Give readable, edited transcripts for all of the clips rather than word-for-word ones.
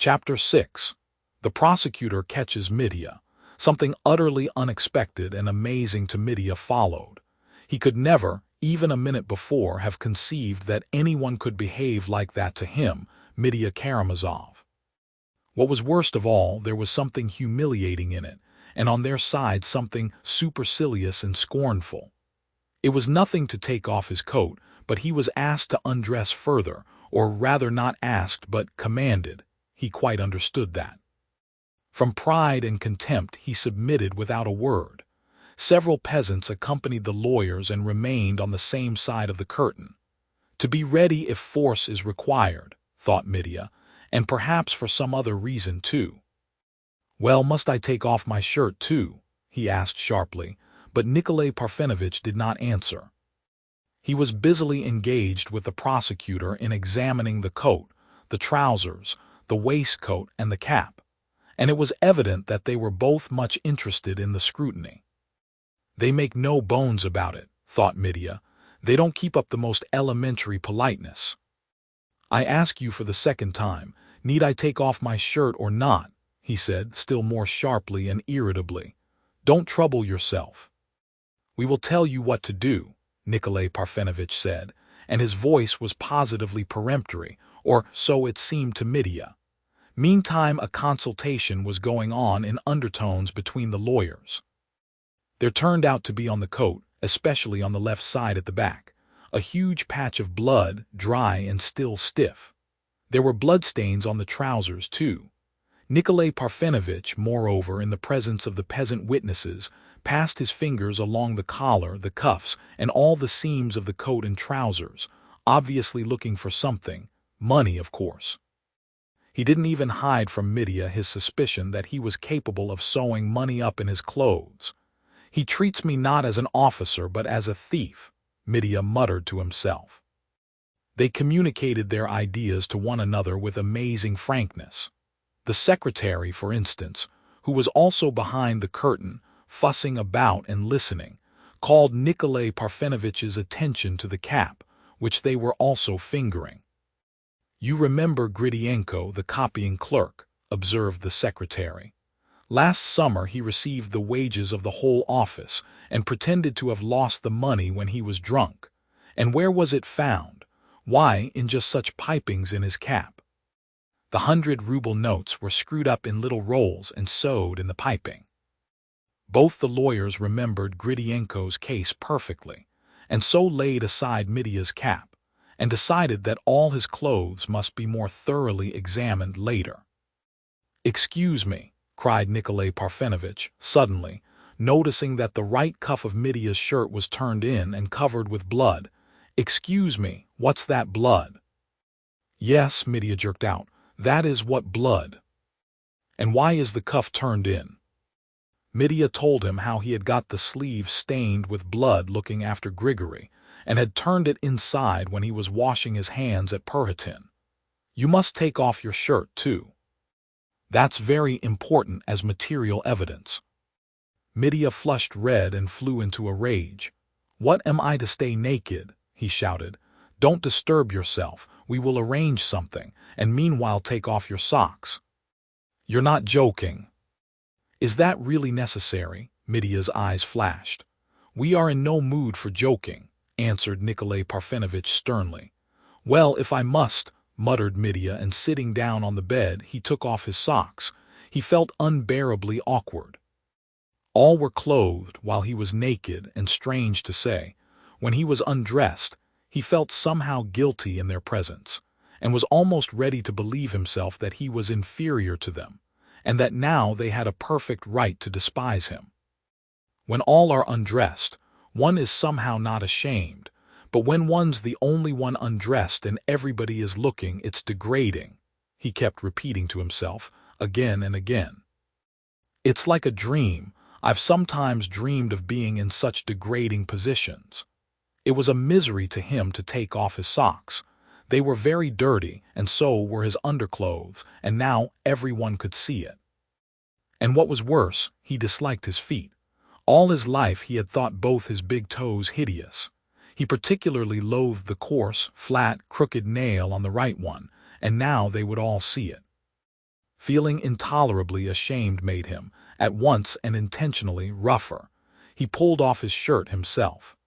Chapter 6. The prosecutor catches Mitya. Something utterly unexpected and amazing to Mitya followed. He could never, even a minute before, have conceived that anyone could behave like that to him, Mitya Karamazov. What was worst of all, there was something humiliating in it, and on their side something supercilious and scornful. It was nothing to take off his coat, but he was asked to undress further, or rather not asked but commanded. He quite understood that. From pride and contempt he submitted without a word. Several peasants accompanied the lawyers and remained on the same side of the curtain. To be ready if force is required, thought Mitya, and perhaps for some other reason too. "Well, must I take off my shirt too?" he asked sharply, but Nikolay Parfenovitch did not answer. He was busily engaged with the prosecutor in examining the coat, the trousers, the waistcoat, and the cap, and it was evident that they were both much interested in the scrutiny. "They make no bones about it," thought Mitya. "They don't keep up the most elementary politeness. I ask you for the second time, need I take off my shirt or not?" he said, still more sharply and irritably. "Don't trouble yourself." "We will tell you what to do," Nikolay Parfenovitch said, and his voice was positively peremptory, or so it seemed to Mitya. Meantime, a consultation was going on in undertones between the lawyers. There turned out to be on the coat, especially on the left side at the back, a huge patch of blood, dry and still stiff. There were bloodstains on the trousers too. Nikolay Parfenovitch, moreover, in the presence of the peasant witnesses, passed his fingers along the collar, the cuffs, and all the seams of the coat and trousers, obviously looking for something, money of course. He didn't even hide from Mitya his suspicion that he was capable of sewing money up in his clothes. "He treats me not as an officer but as a thief," Mitya muttered to himself. They communicated their ideas to one another with amazing frankness. The secretary, for instance, who was also behind the curtain, fussing about and listening, called Nikolay Parfenovitch's attention to the cap, which they were also fingering. "You remember Gridienko, the copying clerk," observed the secretary. "Last summer he received the wages of the whole office and pretended to have lost the money when he was drunk. And where was it found? Why, in just such pipings in his cap. The 100-ruble notes were screwed up in little rolls and sewed in the piping." Both the lawyers remembered Gridienko's case perfectly, and so laid aside Mitya's cap, and decided that all his clothes must be more thoroughly examined later. "Excuse me," cried Nikolay Parfenovitch, suddenly, noticing that the right cuff of Mitya's shirt was turned in and covered with blood. "Excuse me, what's that blood?" "Yes," Mitya jerked out, "that is what blood." "And why is the cuff turned in?" Mitya told him how he had got the sleeve stained with blood looking after Grigory, and had turned it inside when he was washing his hands at Perhotin. "You must take off your shirt too. That's very important as material evidence." Mitya flushed red and flew into a rage. "What am I to stay naked?" he shouted. "Don't disturb yourself, we will arrange something, and meanwhile take off your socks." "You're not joking." "Is that really necessary?" Mitya's eyes flashed. "We are in no mood for joking," answered Nikolay Parfenovitch sternly. "Well, if I must," muttered Mitya, and sitting down on the bed he took off his socks. He felt unbearably awkward. All were clothed while he was naked, and strange to say, when he was undressed, he felt somehow guilty in their presence, and was almost ready to believe himself that he was inferior to them, and that now they had a perfect right to despise him. When all are undressed, one is somehow not ashamed, but when one's the only one undressed and everybody is looking, it's degrading, he kept repeating to himself, again and again. "It's like a dream. I've sometimes dreamed of being in such degrading positions." It was a misery to him to take off his socks. They were very dirty, and so were his underclothes, and now everyone could see it. And what was worse, he disliked his feet. All his life he had thought both his big toes hideous. He particularly loathed the coarse, flat, crooked nail on the right one, and now they would all see it. Feeling intolerably ashamed made him, at once and intentionally, rougher. He pulled off his shirt himself.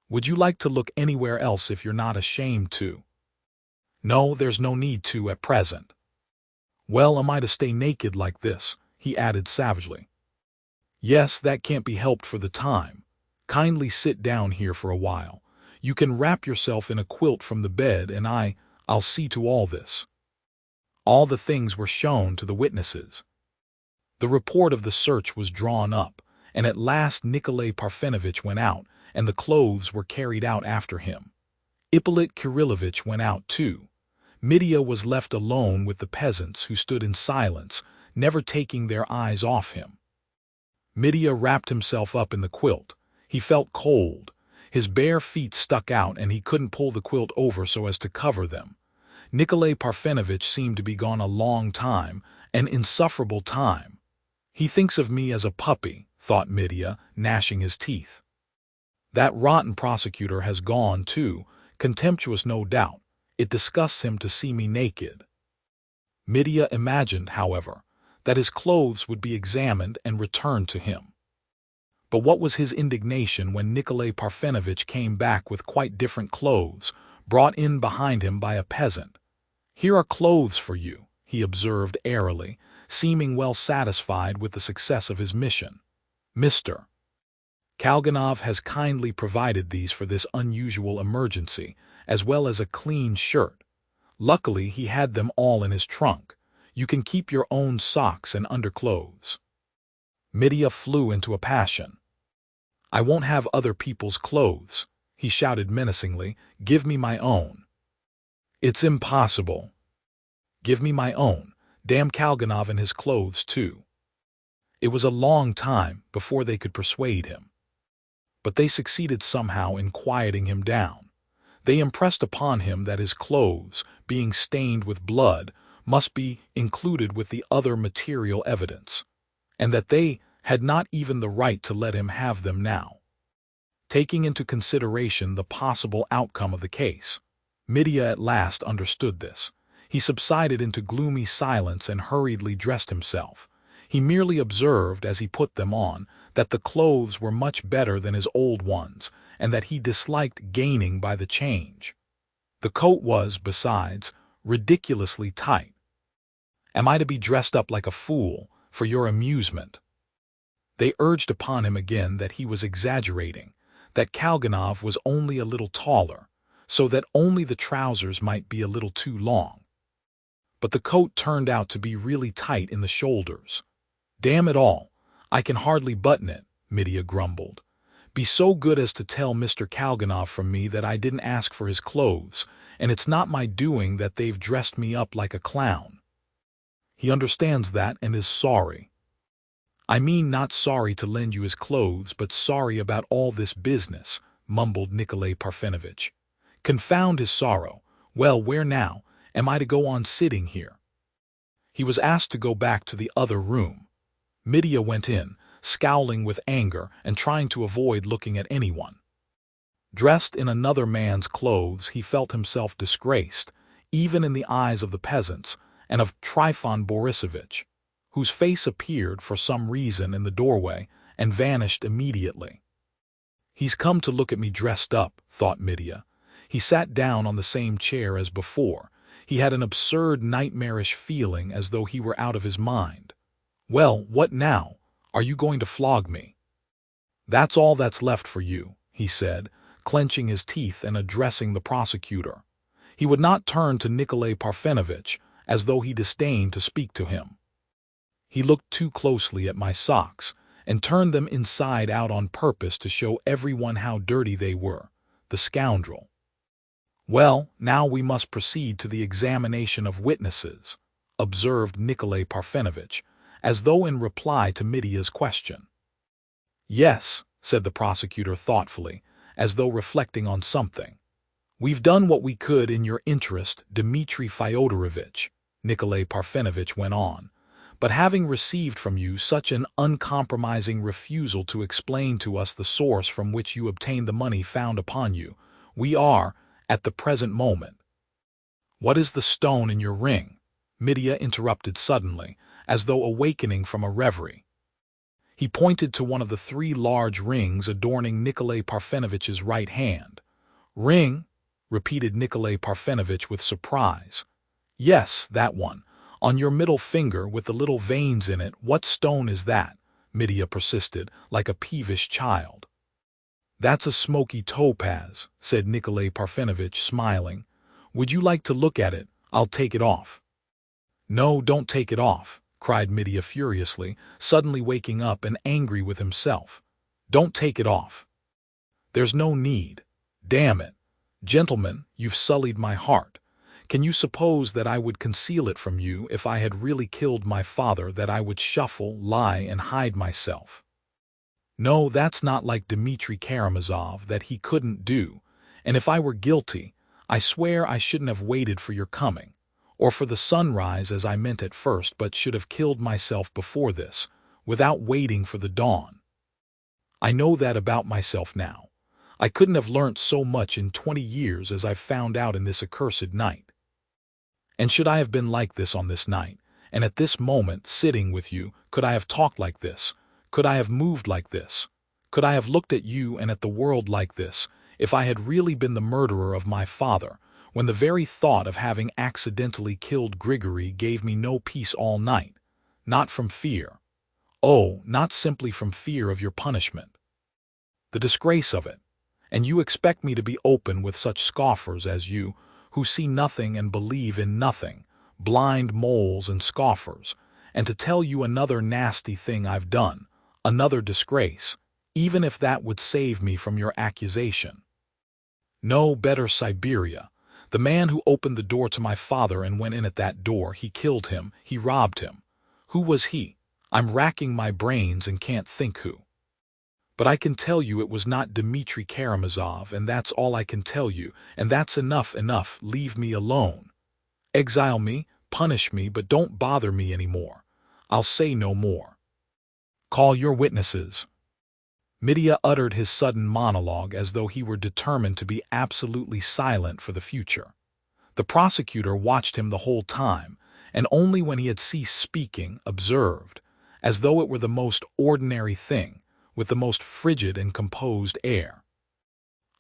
"Would you like to look anywhere else if you're not ashamed to?" "No, there's no need to at present." "Well, am I to stay naked like this?" he added savagely. "Yes, that can't be helped for the time. Kindly sit down here for a while. You can wrap yourself in a quilt from the bed, and I'll see to all this." All the things were shown to the witnesses. The report of the search was drawn up, and at last Nikolay Parfenovitch went out, and the clothes were carried out after him. Ippolit Kirillovitch went out too. Mitya was left alone with the peasants, who stood in silence, never taking their eyes off him. Mitya wrapped himself up in the quilt. He felt cold. His bare feet stuck out, and he couldn't pull the quilt over so as to cover them. Nikolay Parfenovitch seemed to be gone a long time, an insufferable time. "He thinks of me as a puppy," thought Mitya, gnashing his teeth. "That rotten prosecutor has gone too, contemptuous no doubt. It disgusts him to see me naked." Mitya imagined, however, that his clothes would be examined and returned to him. But what was his indignation when Nikolay Parfenovitch came back with quite different clothes, brought in behind him by a peasant. "Here are clothes for you," he observed airily, seeming well satisfied with the success of his mission. "Mr. Kalganov has kindly provided these for this unusual emergency, as well as a clean shirt. Luckily, he had them all in his trunk. You can keep your own socks and underclothes." Mitya flew into a passion. "I won't have other people's clothes," he shouted menacingly. "Give me my own." "It's impossible." "Give me my own. Damn Kalganov and his clothes too." It was a long time before they could persuade him. But they succeeded somehow in quieting him down. They impressed upon him that his clothes, being stained with blood, must be included with the other material evidence, and that they had not even the right to let him have them now. Taking into consideration the possible outcome of the case, Mitya at last understood this. He subsided into gloomy silence and hurriedly dressed himself. He merely observed, as he put them on, that the clothes were much better than his old ones, and that he disliked gaining by the change. The coat was, besides, ridiculously tight. "Am I to be dressed up like a fool, for your amusement?" They urged upon him again that he was exaggerating, that Kalganov was only a little taller, so that only the trousers might be a little too long. But the coat turned out to be really tight in the shoulders. "Damn it all, I can hardly button it," Mitya grumbled. "Be so good as to tell Mr. Kalganov from me that I didn't ask for his clothes, and it's not my doing that they've dressed me up like a clown. He understands that and is sorry. I mean, not sorry to lend you his clothes, but sorry about all this business," mumbled Nikolay Parfenovitch. "Confound his sorrow. Well, where now? Am I to go on sitting here?" He was asked to go back to the other room. Mitya went in, scowling with anger and trying to avoid looking at anyone. Dressed in another man's clothes, he felt himself disgraced, even in the eyes of the peasants, and of Trifon Borisovitch, whose face appeared for some reason in the doorway and vanished immediately. "He's come to look at me dressed up," thought Mitya. He sat down on the same chair as before. He had an absurd, nightmarish feeling as though he were out of his mind. "Well, what now? Are you going to flog me?" "That's all that's left for you," he said, clenching his teeth and addressing the prosecutor. He would not turn to Nikolay Parfenovitch, as though he disdained to speak to him. "He looked too closely at my socks, and turned them inside out on purpose to show everyone how dirty they were, the scoundrel. Well, now we must proceed to the examination of witnesses," observed Nikolay Parfenovitch, as though in reply to Mitya's question. "Yes," said the prosecutor thoughtfully, as though reflecting on something. "We've done what we could in your interest, Dmitri Fyodorovitch," Nikolay Parfenovitch went on. "But having received from you such an uncompromising refusal to explain to us the source from which you obtained the money found upon you, we are, at the present moment—" "What is the stone in your ring?" Mitya interrupted suddenly, as though awakening from a reverie. He pointed to one of the 3 large rings adorning Nikolay Parfenovitch's right hand. "Ring?" repeated Nikolay Parfenovitch with surprise. "Yes, that one. On your middle finger with the little veins in it. What stone is that?" Mitya persisted, like a peevish child. "That's a smoky topaz," said Nikolay Parfenovitch, smiling. "Would you like to look at it? I'll take it off." "No, don't take it off," cried Mitya furiously, suddenly waking up and angry with himself. "Don't take it off. There's no need. Damn it. Gentlemen, you've sullied my heart. Can you suppose that I would conceal it from you if I had really killed my father, that I would shuffle, lie, and hide myself? No, that's not like Dmitri Karamazov, that he couldn't do, and if I were guilty, I swear I shouldn't have waited for your coming, or for the sunrise as I meant at first, but should have killed myself before this, without waiting for the dawn. I know that about myself now. I couldn't have learnt so much in 20 years as I've found out in this accursed night. And should I have been like this on this night, and at this moment sitting with you, could I have talked like this? Could I have moved like this? Could I have looked at you and at the world like this, if I had really been the murderer of my father, when the very thought of having accidentally killed Grigory gave me no peace all night? Not from fear. Oh, not simply from fear of your punishment. The disgrace of it. And you expect me to be open with such scoffers as you, who see nothing and believe in nothing, blind moles and scoffers, and to tell you another nasty thing I've done, another disgrace, even if that would save me from your accusation. No, better Siberia. The man who opened the door to my father and went in at that door, he killed him, he robbed him. Who was he? I'm racking my brains and can't think who. But I can tell you it was not Dmitri Karamazov, and that's all I can tell you, and that's enough. Leave me alone. Exile me, punish me, but don't bother me any more. I'll say no more. Call your witnesses." Mitya uttered his sudden monologue as though he were determined to be absolutely silent for the future. The prosecutor watched him the whole time, and only when he had ceased speaking observed, as though it were the most ordinary thing, with the most frigid and composed air.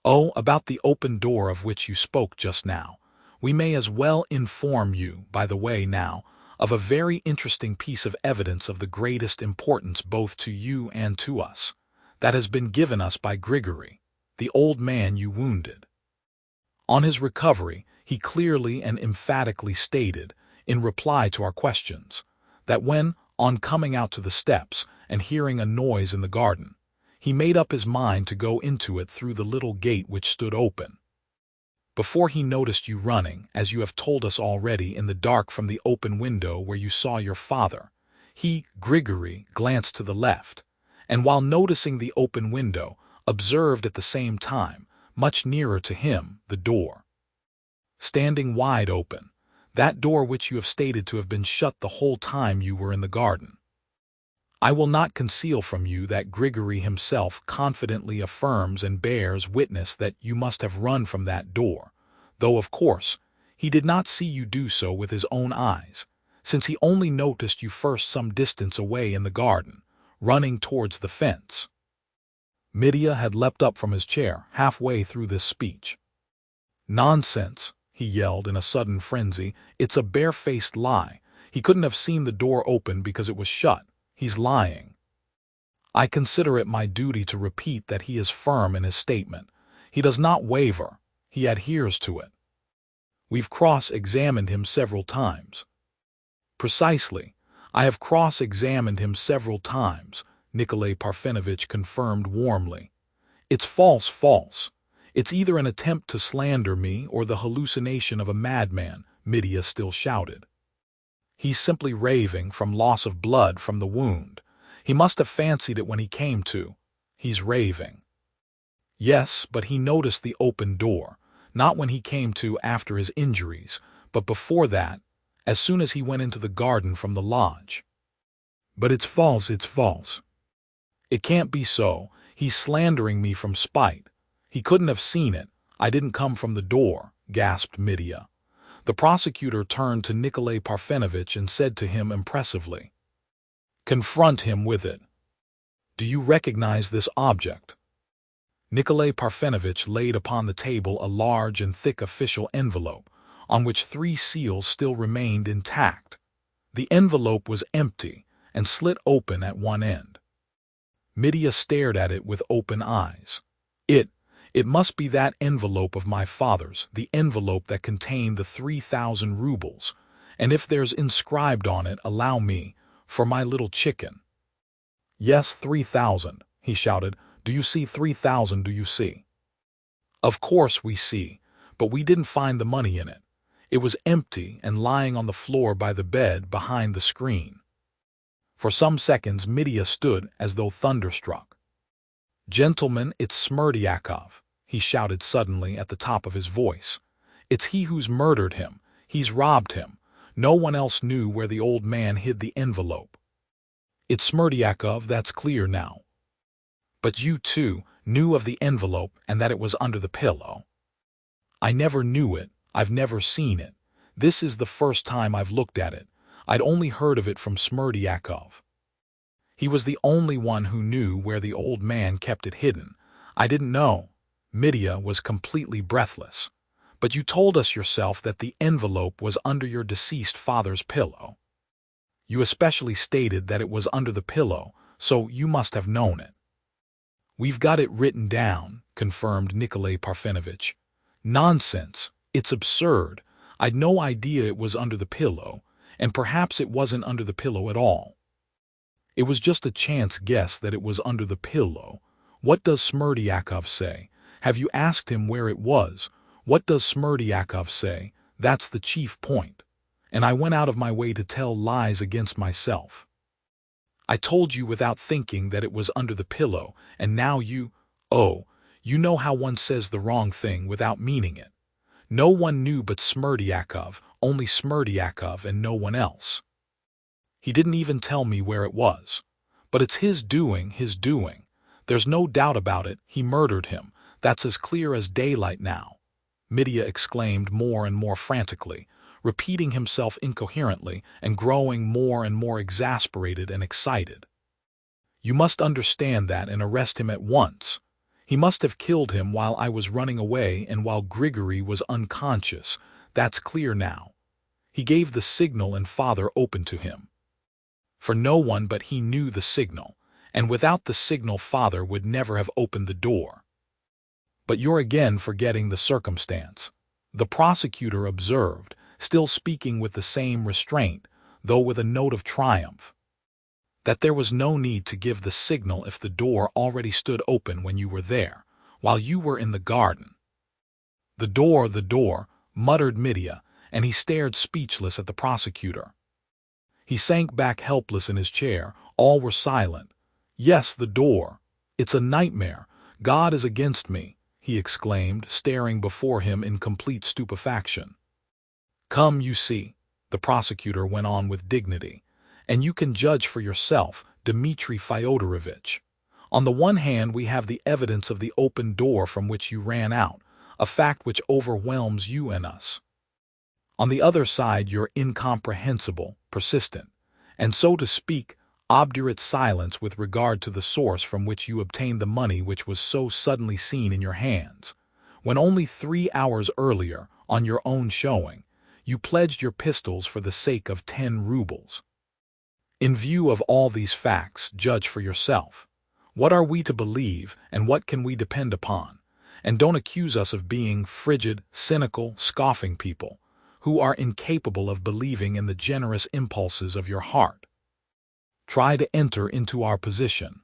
"Oh, about the open door of which you spoke just now, we may as well inform you, by the way now, of a very interesting piece of evidence of the greatest importance both to you and to us, that has been given us by Grigory, the old man you wounded. On his recovery, he clearly and emphatically stated, in reply to our questions, that when, on coming out to the steps and hearing a noise in the garden, he made up his mind to go into it through the little gate which stood open. Before he noticed you running, as you have told us already, in the dark from the open window where you saw your father, he, Grigory, glanced to the left, and while noticing the open window, observed at the same time, much nearer to him, the door, standing wide open, that door which you have stated to have been shut the whole time you were in the garden. I will not conceal from you that Grigory himself confidently affirms and bears witness that you must have run from that door, though, of course, he did not see you do so with his own eyes, since he only noticed you first some distance away in the garden, running towards the fence." Mitya had leapt up from his chair halfway through this speech. "Nonsense!" he yelled in a sudden frenzy. "It's a barefaced lie. He couldn't have seen the door open because it was shut. He's lying. I consider it my duty to repeat that he is firm in his statement. He does not waver. He adheres to it. We've cross-examined him several times." "Precisely. I have cross-examined him several times," Nikolay Parfenovitch confirmed warmly. "It's false. It's either an attempt to slander me or the hallucination of a madman," Mitya still shouted. "He's simply raving from loss of blood from the wound. He must have fancied it when he came to. He's raving." "Yes, but he noticed the open door, not when he came to after his injuries, but before that, as soon as he went into the garden from the lodge." "But it's false. It can't be so. He's slandering me from spite. He couldn't have seen it. I didn't come from the door," gasped Mitya. The prosecutor turned to Nikolay Parfenovitch and said to him impressively, "Confront him with it. Do you recognize this object?" Nikolay Parfenovitch laid upon the table a large and thick official envelope, on which 3 seals still remained intact. The envelope was empty and slit open at one end. Mitya stared at it with open eyes. It must be that envelope of my father's, the envelope that contained the 3,000 rubles, and if there's inscribed on it, allow me, for my little chicken. Yes, 3,000, he shouted. Do you see 3,000, do you see? Of course we see, but we didn't find the money in it. It was empty and lying on the floor by the bed behind the screen. For some seconds Mitya stood as though thunderstruck. "Gentlemen, it's Smerdyakov," he shouted suddenly at the top of his voice. "It's he who's murdered him. He's robbed him. No one else knew where the old man hid the envelope. It's Smerdyakov, that's clear now. But you, too, knew of the envelope and that it was under the pillow." "I never knew it. I've never seen it. This is the first time I've looked at it. I'd only heard of it from Smerdyakov. He was the only one who knew where the old man kept it hidden. I didn't know." Mitya was completely breathless. "But you told us yourself that the envelope was under your deceased father's pillow. You especially stated that it was under the pillow, so you must have known it." "We've got it written down," confirmed Nikolay Parfenovitch. "Nonsense! It's absurd. I'd no idea it was under the pillow, and perhaps it wasn't under the pillow at all. It was just a chance guess that it was under the pillow. What does Smerdyakov say? Have you asked him where it was? What does Smerdyakov say? That's the chief point. And I went out of my way to tell lies against myself. I told you without thinking that it was under the pillow, and now you know how one says the wrong thing without meaning it. No one knew but Smerdyakov, only Smerdyakov and no one else. He didn't even tell me where it was. But it's his doing, his doing. There's no doubt about it, he murdered him. That's as clear as daylight now," Mitya exclaimed more and more frantically, repeating himself incoherently and growing more and more exasperated and excited. "You must understand that and arrest him at once. He must have killed him while I was running away and while Grigory was unconscious. That's clear now. He gave the signal and father opened to him. For no one but he knew the signal, and without the signal father would never have opened the door." "But you're again forgetting the circumstance," the prosecutor observed, still speaking with the same restraint, though with a note of triumph. "That there was no need to give the signal if the door already stood open when you were there, while you were in the garden." The door, muttered Mitya, and he stared speechless at the prosecutor. He sank back helpless in his chair. All were silent. "Yes, the door. It's a nightmare. God is against me," he exclaimed, staring before him in complete stupefaction. "Come, you see," the prosecutor went on with dignity, "and you can judge for yourself, Dmitri Fyodorovitch. On the one hand we have the evidence of the open door from which you ran out, a fact which overwhelms you and us. On the other side your incomprehensible, persistent, and so to speak, obdurate silence with regard to the source from which you obtained the money which was so suddenly seen in your hands, when only 3 hours earlier, on your own showing, you pledged your pistols for the sake of 10 rubles. In view of all these facts, judge for yourself. What are we to believe, and what can we depend upon? And don't accuse us of being frigid, cynical, scoffing people, who are incapable of believing in the generous impulses of your heart. Try to enter into our position."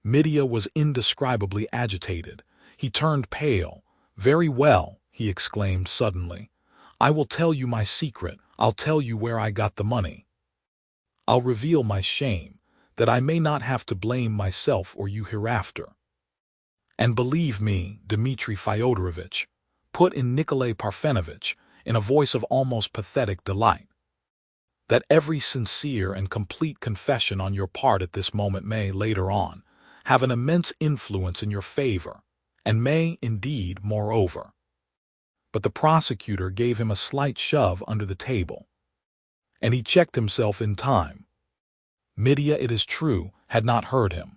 Mitya was indescribably agitated. He turned pale. "Very well," he exclaimed suddenly. "I will tell you my secret. I'll tell you where I got the money. I'll reveal my shame, that I may not have to blame myself or you hereafter. And believe me, Dmitri Fyodorovitch," put in Nikolay Parfenovitch, in a voice of almost pathetic delight, "that every sincere and complete confession on your part at this moment may, later on, have an immense influence in your favor, and may, indeed, moreover. but the prosecutor gave him a slight shove under the table. And he checked himself in time. Mitya, it is true, had not heard him.